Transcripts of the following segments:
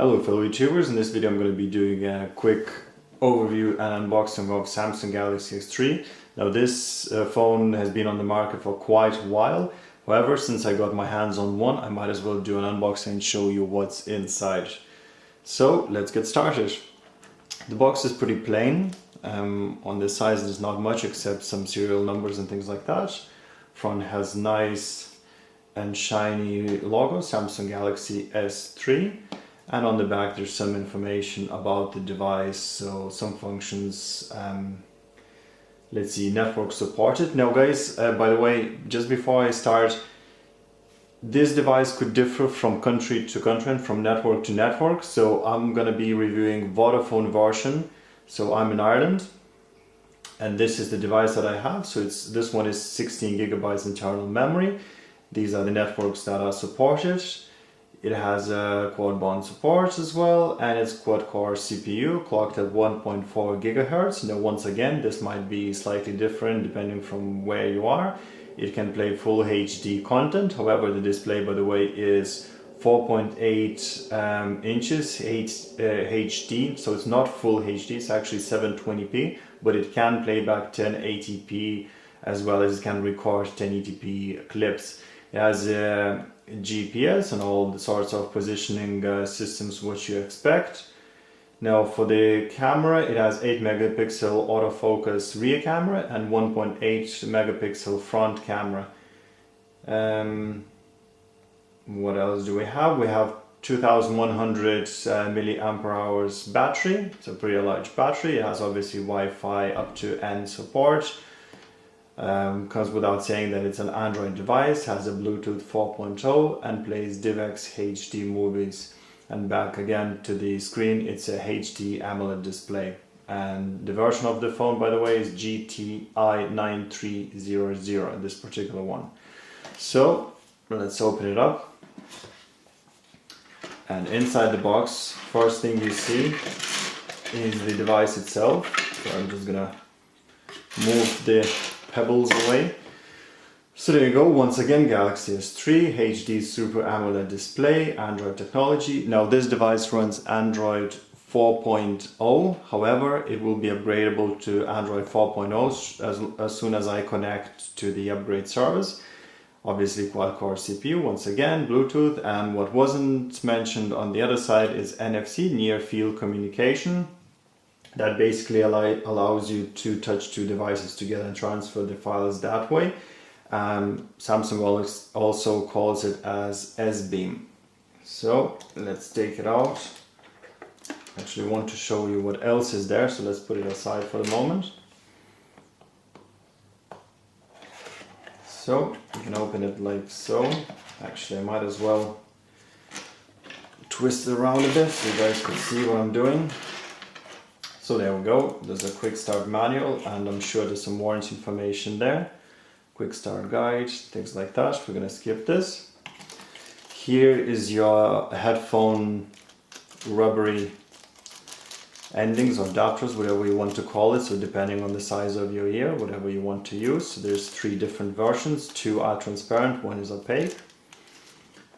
Hello fellow YouTubers, in this video I'm going to be doing a quick overview and unboxing of Samsung Galaxy S3. Now this phone has been on the market for quite a while, however since I got my hands on one I might as well do an unboxing and show you what's inside. So let's get started. The box is pretty plain, on the sides there's not much except some serial numbers and things like that. Front has nice and shiny logo, Samsung Galaxy S3. And on the back there's some information about the device, so some functions, let's see, network supported. Now guys, by the way, just before I start, this device could differ from country to country and from network to network, so I'm gonna be reviewing Vodafone version. So I'm in Ireland and this is the device that I have. So this one is 16 gigabytes internal memory. These are the networks that are supported. It has a quad band support as well, and it's quad core CPU clocked at 1.4 gigahertz. Now once again, this might be slightly different depending from where you are. It can play full HD content, however the display by the way is 4.8 inches HD, so it's not full HD, it's actually 720p, but it can play back 1080p as well as it can record 1080p clips. It has GPS and all the sorts of positioning systems which you expect. Now for the camera, it has 8 megapixel autofocus rear camera and 1.8 megapixel front camera. What else do we have? We have 2100 milliamp hours battery. It's a pretty large battery. It has obviously Wi-Fi up to N support. Comes without saying that it's an Android device, has a Bluetooth 4.0 and plays DivX HD movies. And back again to the screen, it's a HD AMOLED display. And the version of the phone, by the way, is GT-I9300, this particular one. So let's open it up. And inside the box, first thing you see is the device itself. So I'm just gonna move the pebbles away. So there you go, once again Galaxy S3, HD Super AMOLED display, Android technology. Now this device runs Android 4.0, however it will be upgradable to Android 4.0 as soon as I connect to the upgrade service. Obviously quad core CPU, once again Bluetooth, and what wasn't mentioned on the other side is NFC, near field communication. That basically allows you to touch two devices together and transfer the files that way. Samsung also calls it as S-Beam. So let's take it out. Actually want to show you what else is there, so let's put it aside for the moment. So you can open it like so. Actually I might as well twist it around a bit so you guys can see what I'm doing. So there we go, there's a quick start manual and I'm sure there's some warranty information there. Quick start guide, things like that. We're going to skip this. Here is your headphone rubbery endings or adapters, whatever you want to call it. So depending on the size of your ear, whatever you want to use. So there's 3 different versions, 2 are transparent, 1 is opaque.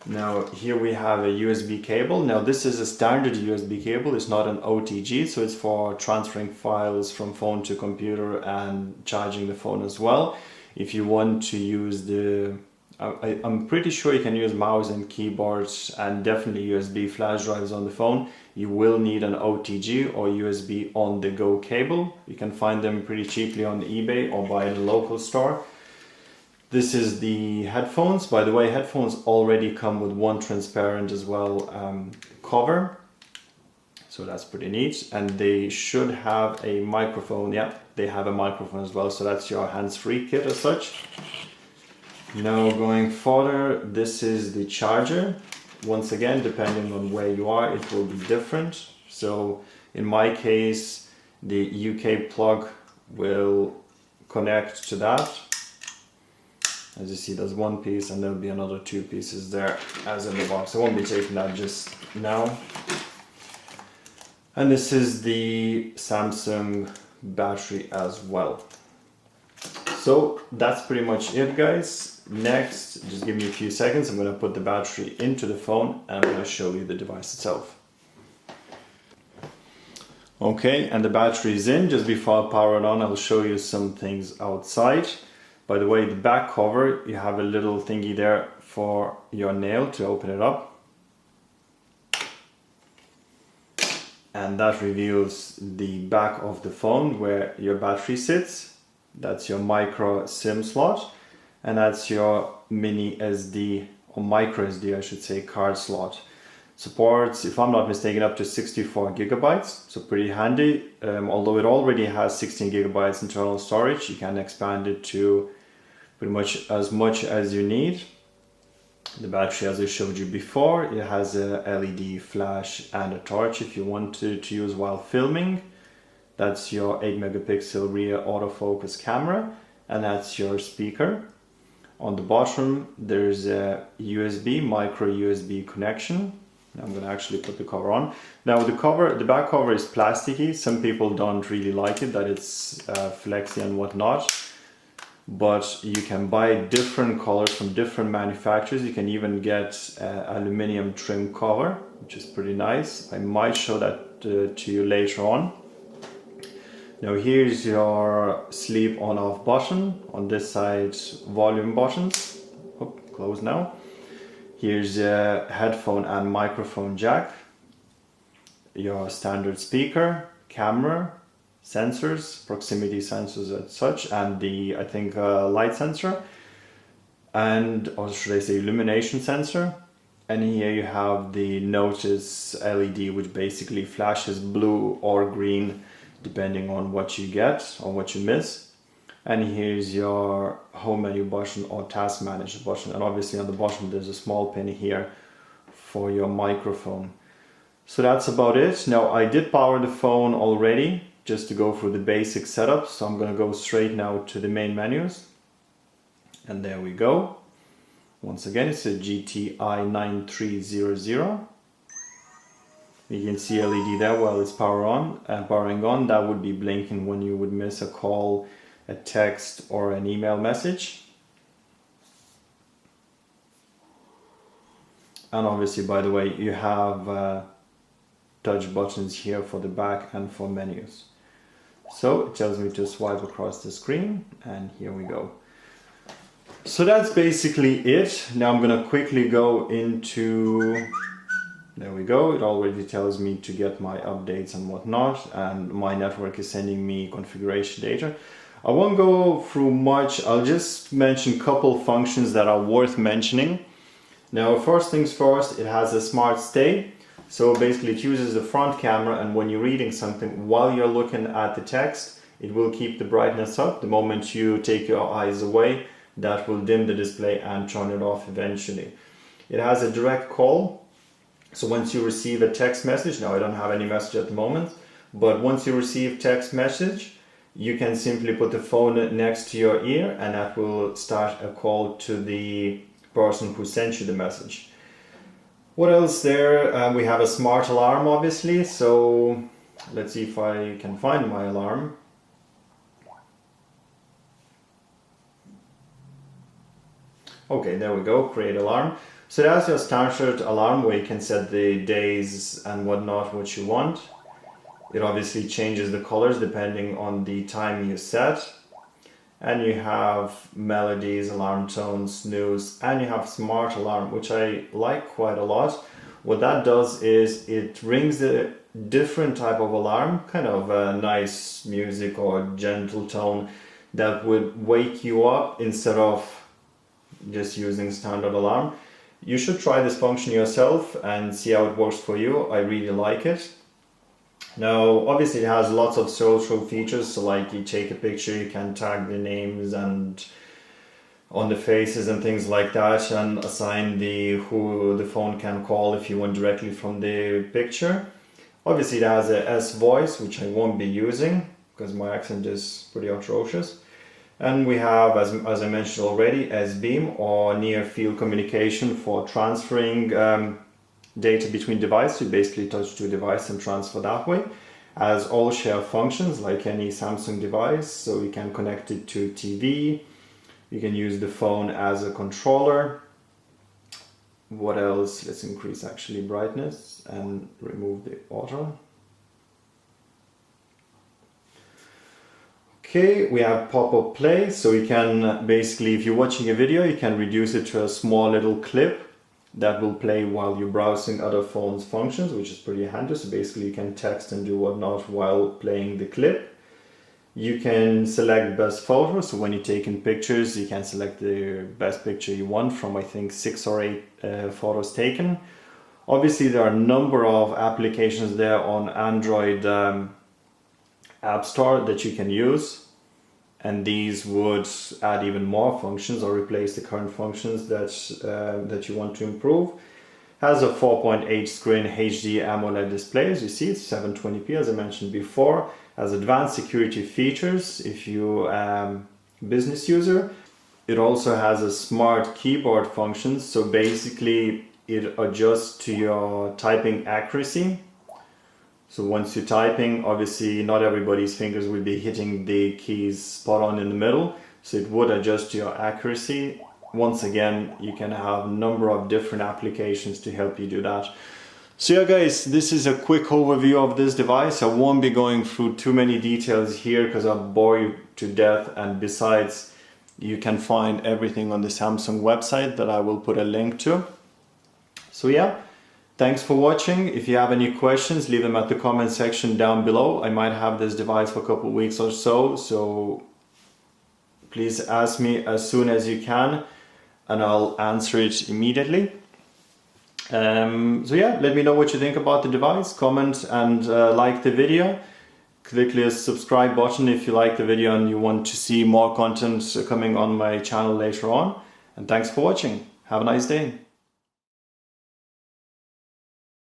Now here we have a USB cable. Now this is a standard USB cable, it's not an OTG, so it's for transferring files from phone to computer and charging the phone as well. If you want to use the, I'm pretty sure you can use mouse and keyboards and definitely USB flash drives on the phone. You will need an OTG or USB on the go cable. You can find them pretty cheaply on eBay or buy in a local store. This is the headphones. By the way, headphones already come with one transparent as well cover. So that's pretty neat. And they should have a microphone. Yeah, they have a microphone as well. So that's your hands-free kit as such. Now going further, this is the charger. Once again, depending on where you are, it will be different. So in my case, the UK plug will connect to that. As you see, there's one piece and there'll be another 2 pieces there as in the box. I won't be taking that just now. And this is the Samsung battery as well. So that's pretty much it guys. Next, just give me a few seconds. I'm going to put the battery into the phone and I'm going to show you the device itself. Okay, and the battery is in. Just before I power it on, I'll show you some things outside. By the way, the back cover, you have a little thingy there for your nail to open it up. And that reveals the back of the phone where your battery sits. That's your micro SIM slot. And that's your mini SD, or micro SD I should say, card slot. Supports, if I'm not mistaken, up to 64 gigabytes, so pretty handy. Although it already has 16 gigabytes internal storage, you can expand it to pretty much as you need. The battery, as I showed you before, it has a LED flash and a torch if you want to use while filming. That's your 8 megapixel rear autofocus camera, and that's your speaker. On the bottom there's a USB, micro USB connection. I'm going to actually put the cover on. Now the back cover is plasticky. Some people don't really like it, that it's flexy and whatnot. But you can buy different colors from different manufacturers. You can even get aluminum trim cover, which is pretty nice. I might show that to you later on. Now here's your sleep on off button. On this side, volume buttons. Oh, close now. Here's a headphone and microphone jack. Your standard speaker, camera, sensors, proximity sensors and such, and the, I think, light sensor, and, or should I say, illumination sensor. And here you have the notice LED, which basically flashes blue or green depending on what you get or what you miss. And here's your home menu button or task manager button, and obviously on the bottom there's a small pin here for your microphone. So that's about it. Now I did power the phone already, just to go through the basic setup, so I'm going to go straight now to the main menus. And there we go. Once again, it's a GT-I9300. You can see LED there while it's powering on. That would be blinking when you would miss a call, a text, or an email message. And obviously, by the way, you have touch buttons here for the back and for menus. So it tells me to swipe across the screen, and here we go. So that's basically it. Now I'm gonna quickly go into, there we go, it already tells me to get my updates and whatnot, and my network is sending me configuration data. I won't go through much, I'll just mention a couple functions that are worth mentioning. Now first things first, it has a smart stay. So basically it uses the front camera, and when you're reading something while you're looking at the text, it will keep the brightness up. The moment you take your eyes away, that will dim the display and turn it off eventually. It has a direct call. So once you receive a text message, now I don't have any message at the moment, but once you receive text message, you can simply put the phone next to your ear, and that will start a call to the person who sent you the message. What else there? We have a smart alarm, obviously, so let's see if I can find my alarm. Okay, there we go, create alarm. So that's your standard alarm where you can set the days and whatnot, what you want. It obviously changes the colors depending on the time you set. And you have melodies, alarm tones, snooze, and you have smart alarm, which I like quite a lot. What that does is it rings a different type of alarm, kind of a nice music or gentle tone that would wake you up instead of just using standard alarm. You should try this function yourself and see how it works for you. I really like it. Now, obviously it has lots of social features, so like you take a picture, you can tag the names and on the faces and things like that, and assign who the phone can call if you want directly from the picture. Obviously it has a S voice, which I won't be using because my accent is pretty atrocious. And we have, as I mentioned already, S-beam or near field communication for transferring data between devices. You basically touch two devices and transfer that way. As all share functions like any Samsung device, so you can connect it to TV. You can use the phone as a controller. What else? Let's increase actually brightness and remove the auto. Okay, we have pop-up play, so you can basically, if you're watching a video, you can reduce it to a small little clip that will play while you're browsing other phones' functions, which is pretty handy. So basically you can text and do whatnot while playing the clip. You can select best photos, so when you're taking pictures, you can select the best picture you want from, I think, 6 or 8 photos taken. Obviously, there are a number of applications there on Android App Store that you can use, and these would add even more functions or replace the current functions that you want to improve. Has a 4.8 screen HD AMOLED display, as you see, it's 720p as I mentioned before. Has advanced security features if you're a business user. It also has a smart keyboard function, so basically it adjusts to your typing accuracy. So once you're typing, obviously not everybody's fingers will be hitting the keys spot on in the middle, so it would adjust to your accuracy. Once again, you can have a number of different applications to help you do that. So yeah guys, this is a quick overview of this device. I won't be going through too many details here because I'll bore you to death, and besides, you can find everything on the Samsung website that I will put a link to. So yeah, thanks for watching. If you have any questions, leave them at the comment section down below. I might have this device for a couple of weeks or so, so please ask me as soon as you can and I'll answer it immediately. So yeah, let me know what you think about the device, comment and like the video. Click the subscribe button if you like the video and you want to see more content coming on my channel later on. And thanks for watching. Have a nice day.